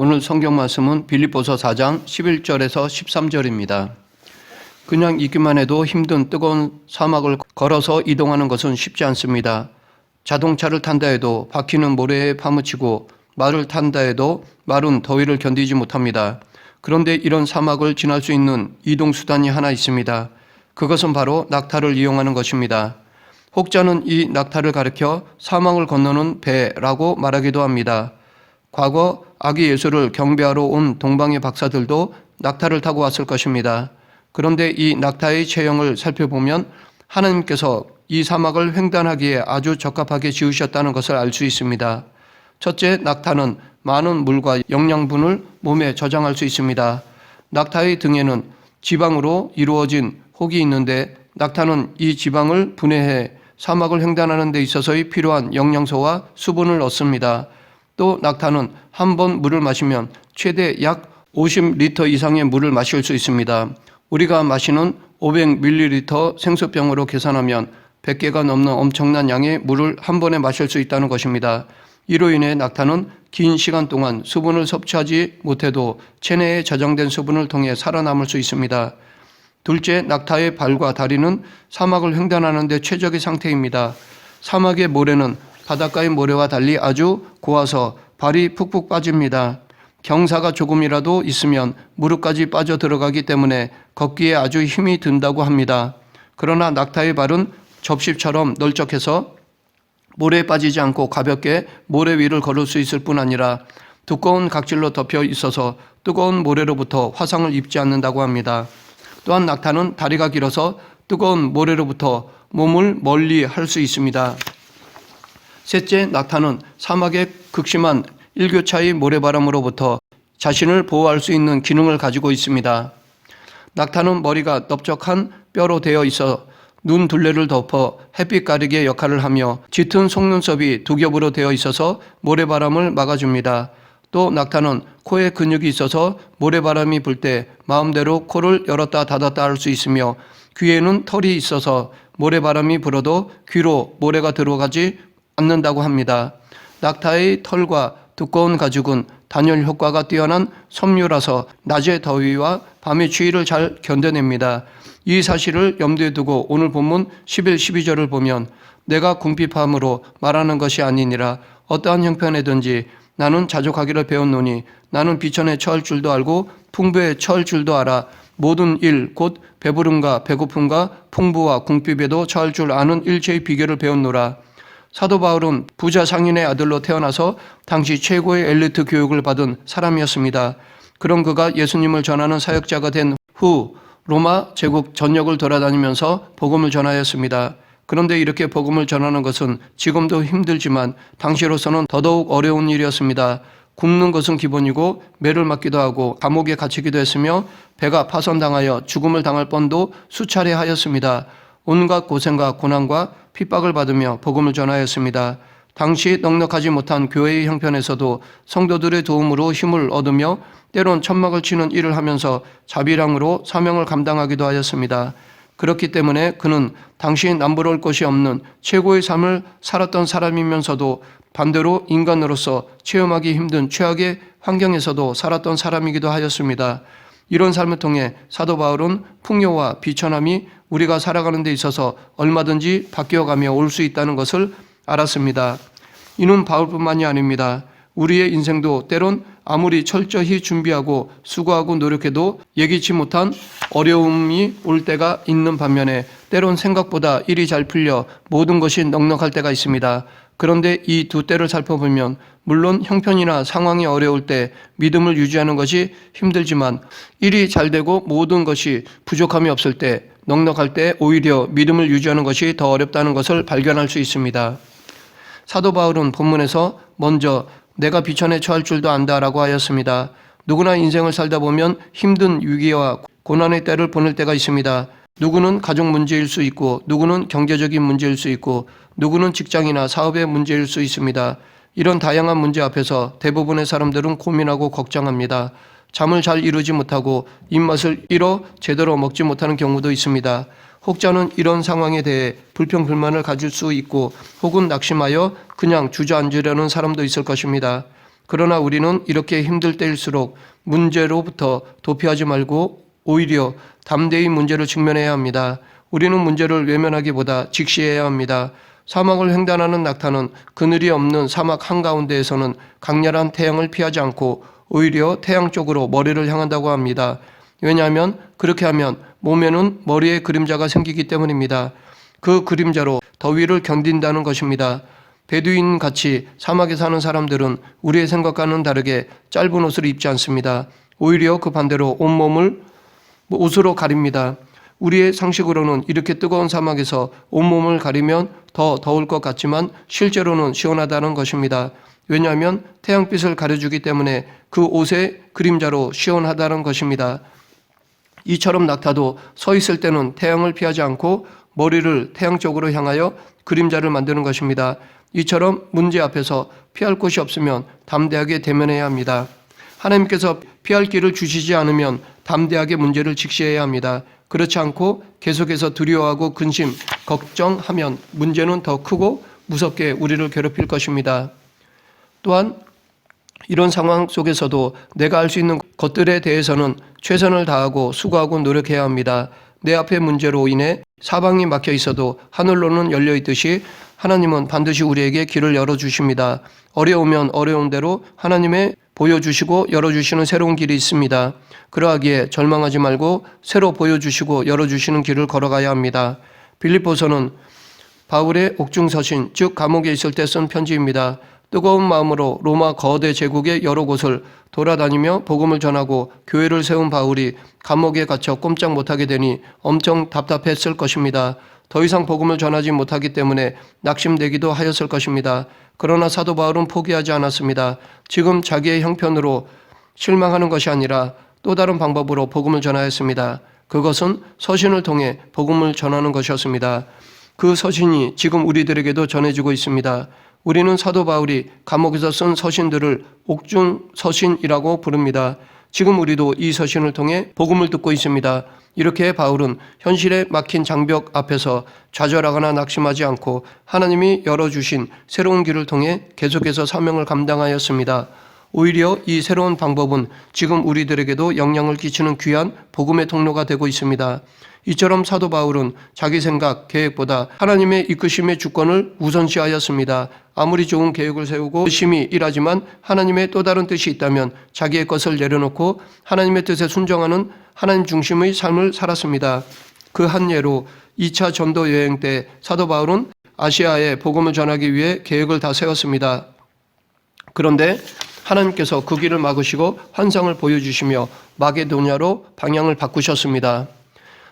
오늘 성경 말씀은 빌립보서 4장 11절에서 13절입니다. 그냥 있기만 해도 힘든 뜨거운 사막을 걸어서 이동하는 것은 쉽지 않습니다. 자동차를 탄다 해도 바퀴는 모래에 파묻히고 말을 탄다 해도 말은 더위를 견디지 못합니다. 그런데 이런 사막을 지날 수 있는 이동수단이 하나 있습니다. 그것은 바로 낙타를 이용하는 것입니다. 혹자는 이 낙타를 가리켜 사막을 건너는 배라고 말하기도 합니다. 과거 아기 예수를 경배하러 온 동방의 박사들도 낙타를 타고 왔을 것입니다. 그런데 이 낙타의 체형을 살펴보면 하나님께서 이 사막을 횡단하기에 아주 적합하게 지으셨다는 것을 알 수 있습니다. 첫째, 낙타는 많은 물과 영양분을 몸에 저장할 수 있습니다. 낙타의 등에는 지방으로 이루어진 혹이 있는데 낙타는 이 지방을 분해해 사막을 횡단하는 데 있어서의 필요한 영양소와 수분을 얻습니다. 또 낙타는 한 번 물을 마시면 최대 약 50리터 이상의 물을 마실 수 있습니다. 우리가 마시는 500ml 생수병으로 계산하면 100개가 넘는 엄청난 양의 물을 한 번에 마실 수 있다는 것입니다. 이로 인해 낙타는 긴 시간 동안 수분을 섭취하지 못해도 체내에 저장된 수분을 통해 살아남을 수 있습니다. 둘째, 낙타의 발과 다리는 사막을 횡단하는 데 최적의 상태입니다. 사막의 모래는 바닷가의 모래와 달리 아주 고와서 발이 푹푹 빠집니다. 경사가 조금이라도 있으면 무릎까지 빠져 들어가기 때문에 걷기에 아주 힘이 든다고 합니다. 그러나 낙타의 발은 접시처럼 널쩍해서 모래에 빠지지 않고 가볍게 모래 위를 걸을 수 있을 뿐 아니라 두꺼운 각질로 덮여 있어서 뜨거운 모래로부터 화상을 입지 않는다고 합니다. 또한 낙타는 다리가 길어서 뜨거운 모래로부터 몸을 멀리 할 수 있습니다. 셋째, 낙타는 사막의 극심한 일교차의 모래바람으로부터 자신을 보호할 수 있는 기능을 가지고 있습니다. 낙타는 머리가 넓적한 뼈로 되어 있어 눈 둘레를 덮어 햇빛 가리개 역할을 하며 짙은 속눈썹이 두 겹으로 되어 있어서 모래바람을 막아줍니다. 또 낙타는 코에 근육이 있어서 모래바람이 불 때 마음대로 코를 열었다 닫았다 할 수 있으며 귀에는 털이 있어서 모래바람이 불어도 귀로 모래가 들어가지 않는다고 합니다. 낙타의 털과 두꺼운 가죽은 단열 효과가 뛰어난 섬유라서 낮의 더위와 밤의 추위를 잘 견뎌냅니다. 이 사실을 염두에 두고 오늘 본문 11, 12절을 보면 내가 궁핍함으로 말하는 것이 아니니라 어떠한 형편에든지 나는 자족하기를 배웠노니 나는 비천에 처할 줄도 알고 풍부에 처할 줄도 알아 모든 일 곧 배부름과 배고픔과 풍부와 궁핍에도 처할 줄 아는 일체의 비결을 배웠노라. 사도 바울은 부자 상인의 아들로 태어나서 당시 최고의 엘리트 교육을 받은 사람이었습니다. 그런 그가 예수님을 전하는 사역자가 된 후 로마 제국 전역을 돌아다니면서 복음을 전하였습니다. 그런데 이렇게 복음을 전하는 것은 지금도 힘들지만 당시로서는 더더욱 어려운 일이었습니다. 굶는 것은 기본이고 매를 맞기도 하고 감옥에 갇히기도 했으며 배가 파손당하여 죽음을 당할 뻔도 수차례 하였습니다. 온갖 고생과 고난과 핍박을 받으며 복음을 전하였습니다. 당시 넉넉하지 못한 교회의 형편에서도 성도들의 도움으로 힘을 얻으며 때론 천막을 치는 일을 하면서 자비랑으로 사명을 감당하기도 하였습니다. 그렇기 때문에 그는 당시 남부러울 것이 없는 최고의 삶을 살았던 사람이면서도 반대로 인간으로서 체험하기 힘든 최악의 환경에서도 살았던 사람이기도 하였습니다. 이런 삶을 통해 사도 바울은 풍요와 비천함이 우리가 살아가는 데 있어서 얼마든지 바뀌어가며 올 수 있다는 것을 알았습니다. 이는 바울뿐만이 아닙니다. 우리의 인생도 때론 아무리 철저히 준비하고 수고하고 노력해도 예기치 못한 어려움이 올 때가 있는 반면에 때론 생각보다 일이 잘 풀려 모든 것이 넉넉할 때가 있습니다. 그런데 이 두 때를 살펴보면 물론 형편이나 상황이 어려울 때 믿음을 유지하는 것이 힘들지만 일이 잘 되고 모든 것이 부족함이 없을 때 넉넉할 때 오히려 믿음을 유지하는 것이 더 어렵다는 것을 발견할 수 있습니다. 사도 바울은 본문에서 먼저 내가 비천에 처할 줄도 안다라고 하였습니다. 누구나 인생을 살다 보면 힘든 위기와 고난의 때를 보낼 때가 있습니다. 누구는 가족 문제일 수 있고 누구는 경제적인 문제일 수 있고 누구는 직장이나 사업의 문제일 수 있습니다. 이런 다양한 문제 앞에서 대부분의 사람들은 고민하고 걱정합니다. 잠을 잘 이루지 못하고 입맛을 잃어 제대로 먹지 못하는 경우도 있습니다. 혹자는 이런 상황에 대해 불평불만을 가질 수 있고 혹은 낙심하여 그냥 주저앉으려는 사람도 있을 것입니다. 그러나 우리는 이렇게 힘들 때일수록 문제로부터 도피하지 말고 오히려 담대히 문제를 직면해야 합니다. 우리는 문제를 외면하기보다 직시해야 합니다. 사막을 횡단하는 낙타는 그늘이 없는 사막 한가운데에서는 강렬한 태양을 피하지 않고 오히려 태양 쪽으로 머리를 향한다고 합니다. 왜냐하면 그렇게 하면 몸에는 머리에 그림자가 생기기 때문입니다. 그 그림자로 더위를 견딘다는 것입니다. 베두인 같이 사막에 사는 사람들은 우리의 생각과는 다르게 짧은 옷을 입지 않습니다. 오히려 그 반대로 온몸을 옷으로 가립니다. 우리의 상식으로는 이렇게 뜨거운 사막에서 온몸을 가리면 더 더울 것 같지만 실제로는 시원하다는 것입니다. 왜냐하면 태양빛을 가려주기 때문에 그 옷의 그림자로 시원하다는 것입니다. 이처럼 낙타도 서 있을 때는 태양을 피하지 않고 머리를 태양 쪽으로 향하여 그림자를 만드는 것입니다. 이처럼 문제 앞에서 피할 곳이 없으면 담대하게 대면해야 합니다. 하나님께서 피할 길을 주시지 않으면 담대하게 문제를 직시해야 합니다. 그렇지 않고 계속해서 두려워하고 근심, 걱정하면 문제는 더 크고 무섭게 우리를 괴롭힐 것입니다. 또한 이런 상황 속에서도 내가 할 수 있는 것들에 대해서는 최선을 다하고 수고하고 노력해야 합니다. 내 앞에 문제로 인해 사방이 막혀 있어도 하늘로는 열려 있듯이 하나님은 반드시 우리에게 길을 열어주십니다. 어려우면 어려운 대로 하나님의 보여주시고 열어주시는 새로운 길이 있습니다. 그러하기에 절망하지 말고 새로 보여주시고 열어주시는 길을 걸어가야 합니다. 빌립보서는 바울의 옥중서신, 즉 감옥에 있을 때 쓴 편지입니다. 뜨거운 마음으로 로마 거대 제국의 여러 곳을 돌아다니며 복음을 전하고 교회를 세운 바울이 감옥에 갇혀 꼼짝 못하게 되니 엄청 답답했을 것입니다. 더 이상 복음을 전하지 못하기 때문에 낙심되기도 하였을 것입니다. 그러나 사도 바울은 포기하지 않았습니다. 지금 자기의 형편으로 실망하는 것이 아니라 또 다른 방법으로 복음을 전하였습니다. 그것은 서신을 통해 복음을 전하는 것이었습니다. 그 서신이 지금 우리들에게도 전해지고 있습니다. 우리는 사도 바울이 감옥에서 쓴 서신들을 옥중 서신이라고 부릅니다. 지금 우리도 이 서신을 통해 복음을 듣고 있습니다. 이렇게 바울은 현실에 막힌 장벽 앞에서 좌절하거나 낙심하지 않고 하나님이 열어주신 새로운 길을 통해 계속해서 사명을 감당하였습니다. 오히려 이 새로운 방법은 지금 우리들에게도 영향을 끼치는 귀한 복음의 통로가 되고 있습니다. 이처럼 사도 바울은 자기 생각, 계획보다 하나님의 이끄심의 주권을 우선시하였습니다. 아무리 좋은 계획을 세우고 열심히 일하지만 하나님의 또 다른 뜻이 있다면 자기의 것을 내려놓고 하나님의 뜻에 순종하는 하나님 중심의 삶을 살았습니다. 그 한 예로 2차 전도 여행 때 사도 바울은 아시아에 복음을 전하기 위해 계획을 다 세웠습니다. 그런데 하나님께서 그 길을 막으시고 환상을 보여주시며 마게도냐로 방향을 바꾸셨습니다.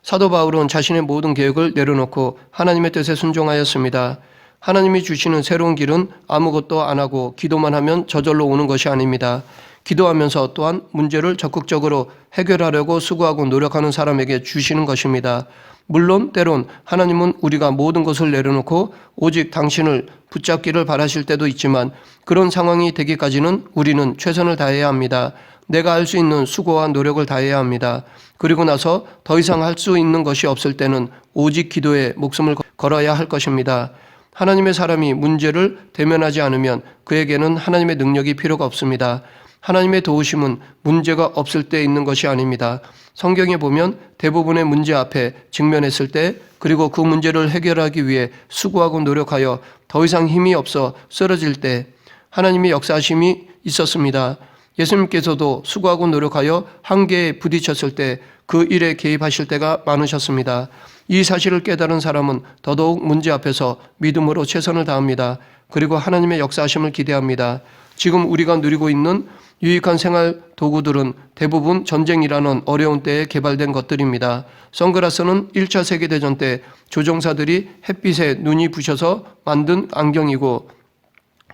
사도 바울은 자신의 모든 계획을 내려놓고 하나님의 뜻에 순종하였습니다. 하나님이 주시는 새로운 길은 아무것도 안 하고 기도만 하면 저절로 오는 것이 아닙니다. 기도하면서 또한 문제를 적극적으로 해결하려고 수고하고 노력하는 사람에게 주시는 것입니다. 물론 때론 하나님은 우리가 모든 것을 내려놓고 오직 당신을 붙잡기를 바라실 때도 있지만 그런 상황이 되기까지는 우리는 최선을 다해야 합니다. 내가 할 수 있는 수고와 노력을 다해야 합니다. 그리고 나서 더 이상 할 수 있는 것이 없을 때는 오직 기도에 목숨을 걸어야 할 것입니다. 하나님의 사람이 문제를 대면하지 않으면 그에게는 하나님의 능력이 필요가 없습니다. 하나님의 도우심은 문제가 없을 때 있는 것이 아닙니다. 성경에 보면 대부분의 문제 앞에 직면했을 때 그리고 그 문제를 해결하기 위해 수고하고 노력하여 더 이상 힘이 없어 쓰러질 때 하나님의 역사하심이 있었습니다. 예수님께서도 수고하고 노력하여 한계에 부딪혔을 때 그 일에 개입하실 때가 많으셨습니다. 이 사실을 깨달은 사람은 더더욱 문제 앞에서 믿음으로 최선을 다합니다. 그리고 하나님의 역사하심을 기대합니다. 지금 우리가 누리고 있는 유익한 생활 도구들은 대부분 전쟁이라는 어려운 때에 개발된 것들입니다. 선글라스는 1차 세계대전 때 조종사들이 햇빛에 눈이 부셔서 만든 안경이고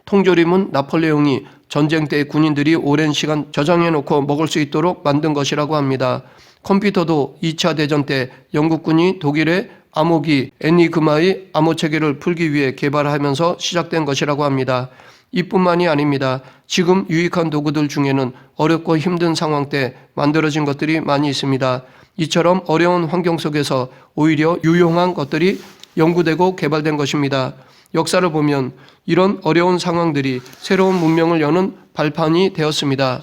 통조림은 나폴레옹이 전쟁 때 군인들이 오랜 시간 저장해 놓고 먹을 수 있도록 만든 것이라고 합니다. 컴퓨터도 2차 대전 때 영국군이 독일의 암호기 애니그마의 암호체계를 풀기 위해 개발하면서 시작된 것이라고 합니다. 이뿐만이 아닙니다. 지금 유익한 도구들 중에는 어렵고 힘든 상황 때 만들어진 것들이 많이 있습니다. 이처럼 어려운 환경 속에서 오히려 유용한 것들이 연구되고 개발된 것입니다. 역사를 보면 이런 어려운 상황들이 새로운 문명을 여는 발판이 되었습니다.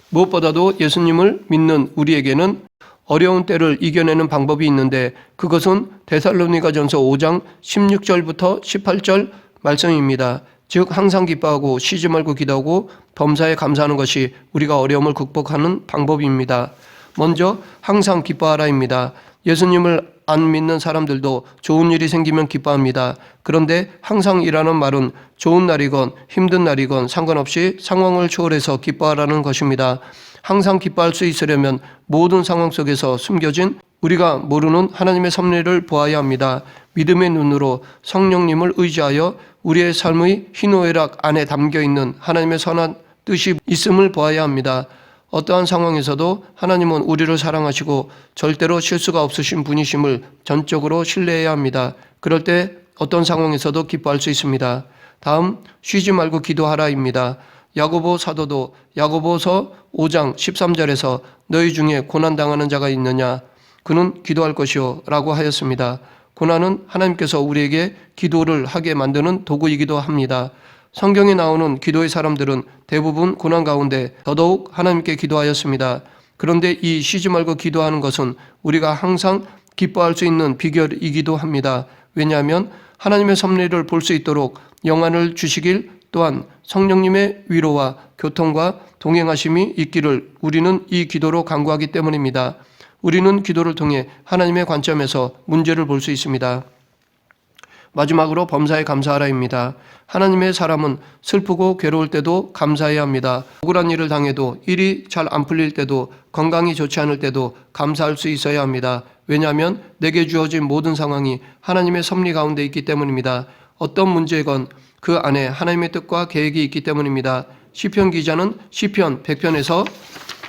무엇보다도 예수님을 믿는 우리에게는 어려운 때를 이겨내는 방법이 있는데 그것은 데살로니가전서 5장 16절부터 18절 말씀입니다. 즉 항상 기뻐하고 쉬지 말고 기도하고 범사에 감사하는 것이 우리가 어려움을 극복하는 방법입니다. 먼저 항상 기뻐하라입니다. 예수님을 안 믿는 사람들도 좋은 일이 생기면 기뻐합니다. 그런데 항상이라는 말은 좋은 날이건 힘든 날이건 상관없이 상황을 초월해서 기뻐하라는 것입니다. 항상 기뻐할 수 있으려면 모든 상황 속에서 숨겨진 우리가 모르는 하나님의 섭리를 보아야 합니다. 믿음의 눈으로 성령님을 의지하여 우리의 삶의 희노애락 안에 담겨있는 하나님의 선한 뜻이 있음을 보아야 합니다. 어떠한 상황에서도 하나님은 우리를 사랑하시고 절대로 실수가 없으신 분이심을 전적으로 신뢰해야 합니다. 그럴 때 어떤 상황에서도 기뻐할 수 있습니다. 다음, 쉬지 말고 기도하라입니다. 야고보 사도도 야고보서 5장 13절에서 너희 중에 고난당하는 자가 있느냐? 그는 기도할 것이요 라고 하였습니다. 고난은 하나님께서 우리에게 기도를 하게 만드는 도구이기도 합니다. 성경에 나오는 기도의 사람들은 대부분 고난 가운데 더더욱 하나님께 기도하였습니다. 그런데 이 쉬지 말고 기도하는 것은 우리가 항상 기뻐할 수 있는 비결이기도 합니다. 왜냐하면 하나님의 섭리를 볼 수 있도록 영안을 주시길 또한 성령님의 위로와 교통과 동행하심이 있기를 우리는 이 기도로 간구하기 때문입니다. 우리는 기도를 통해 하나님의 관점에서 문제를 볼 수 있습니다. 마지막으로 범사에 감사하라입니다. 하나님의 사람은 슬프고 괴로울 때도 감사해야 합니다. 억울한 일을 당해도 일이 잘 안 풀릴 때도 건강이 좋지 않을 때도 감사할 수 있어야 합니다. 왜냐하면 내게 주어진 모든 상황이 하나님의 섭리 가운데 있기 때문입니다. 어떤 문제건 그 안에 하나님의 뜻과 계획이 있기 때문입니다. 시편 기자는 시편 100편에서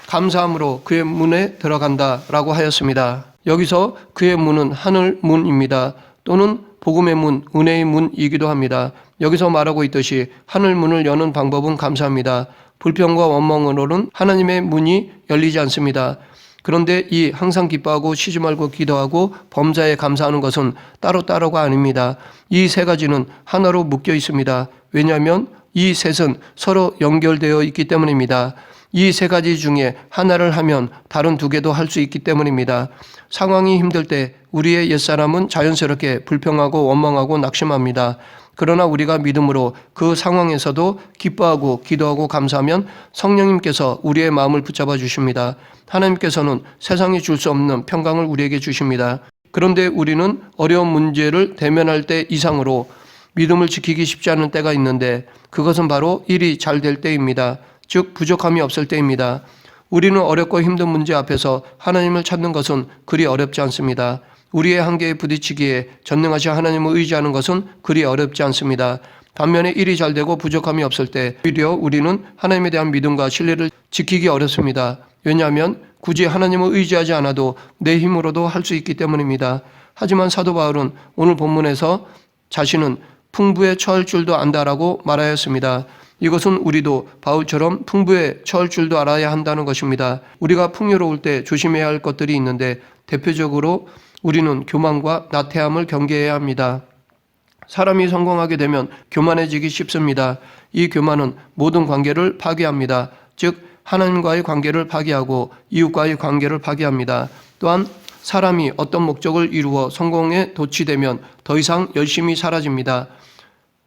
감사함으로 그의 문에 들어간다라고 하였습니다. 여기서 그의 문은 하늘 문입니다. 또는 복음의 문, 은혜의 문이기도 합니다. 여기서 말하고 있듯이 하늘 문을 여는 방법은 감사합니다. 불평과 원망으로는 하나님의 문이 열리지 않습니다. 그런데 이 항상 기뻐하고 쉬지 말고 기도하고 범사에 감사하는 것은 따로따로가 아닙니다. 이 세 가지는 하나로 묶여 있습니다. 왜냐하면 이 셋은 서로 연결되어 있기 때문입니다. 이 세 가지 중에 하나를 하면 다른 두 개도 할 수 있기 때문입니다. 상황이 힘들 때 우리의 옛사람은 자연스럽게 불평하고 원망하고 낙심합니다. 그러나 우리가 믿음으로 그 상황에서도 기뻐하고 기도하고 감사하면 성령님께서 우리의 마음을 붙잡아 주십니다. 하나님께서는 세상이 줄 수 없는 평강을 우리에게 주십니다. 그런데 우리는 어려운 문제를 대면할 때 이상으로 믿음을 지키기 쉽지 않은 때가 있는데 그것은 바로 일이 잘 될 때입니다. 즉 부족함이 없을 때입니다. 우리는 어렵고 힘든 문제 앞에서 하나님을 찾는 것은 그리 어렵지 않습니다. 우리의 한계에 부딪히기에 전능하신 하나님을 의지하는 것은 그리 어렵지 않습니다. 반면에 일이 잘 되고 부족함이 없을 때 오히려 우리는 하나님에 대한 믿음과 신뢰를 지키기 어렵습니다. 왜냐하면 굳이 하나님을 의지하지 않아도 내 힘으로도 할 수 있기 때문입니다. 하지만 사도 바울은 오늘 본문에서 자신은 풍부에 처할 줄도 안다라고 말하였습니다. 이것은 우리도 바울처럼 풍부에 처할 줄도 알아야 한다는 것입니다. 우리가 풍요로울 때 조심해야 할 것들이 있는데 대표적으로 우리는 교만과 나태함을 경계해야 합니다. 사람이 성공하게 되면 교만해지기 쉽습니다. 이 교만은 모든 관계를 파괴합니다. 즉 하나님과의 관계를 파괴하고 이웃과의 관계를 파괴합니다. 또한 사람이 어떤 목적을 이루어 성공에 도취되면 더 이상 열심히 사라집니다.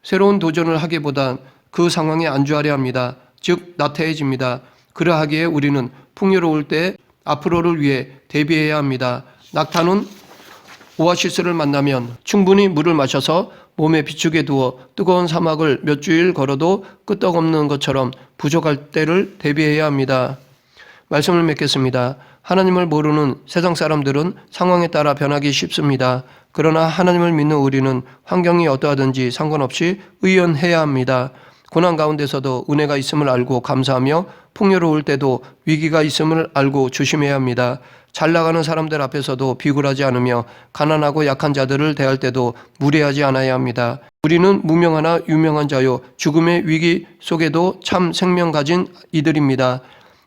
새로운 도전을 하기보단 그 상황에 안주하려 합니다. 즉 나태해집니다. 그러하기에 우리는 풍요로울 때 앞으로를 위해 대비해야 합니다. 낙타는 오아시스를 만나면 충분히 물을 마셔서 몸에 비추게 두어 뜨거운 사막을 몇 주일 걸어도 끄떡없는 것처럼 부족할 때를 대비해야 합니다. 말씀을 맺겠습니다. 하나님을 모르는 세상 사람들은 상황에 따라 변하기 쉽습니다. 그러나 하나님을 믿는 우리는 환경이 어떠하든지 상관없이 의연해야 합니다. 고난 가운데서도 은혜가 있음을 알고 감사하며 풍요로울 때도 위기가 있음을 알고 조심해야 합니다. 잘 나가는 사람들 앞에서도 비굴하지 않으며 가난하고 약한 자들을 대할 때도 무례하지 않아야 합니다. 우리는 무명하나 유명한 자요 죽음의 위기 속에도 참 생명 가진 이들입니다.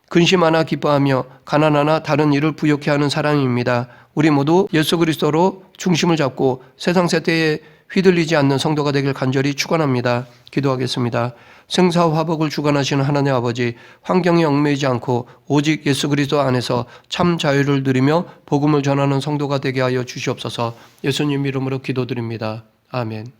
근심하나 기뻐하며 가난하나 다른 일을 부욕해 하는 사람입니다. 우리 모두 예수 그리스도로 중심을 잡고 세상 세대에 휘둘리지 않는 성도가 되길 간절히 축원합니다. 기도하겠습니다. 생사화복을 주관하시는 하나님 아버지, 환경에 얽매이지 않고 오직 예수 그리스도 안에서 참 자유를 누리며 복음을 전하는 성도가 되게 하여 주시옵소서. 예수님 이름으로 기도드립니다. 아멘.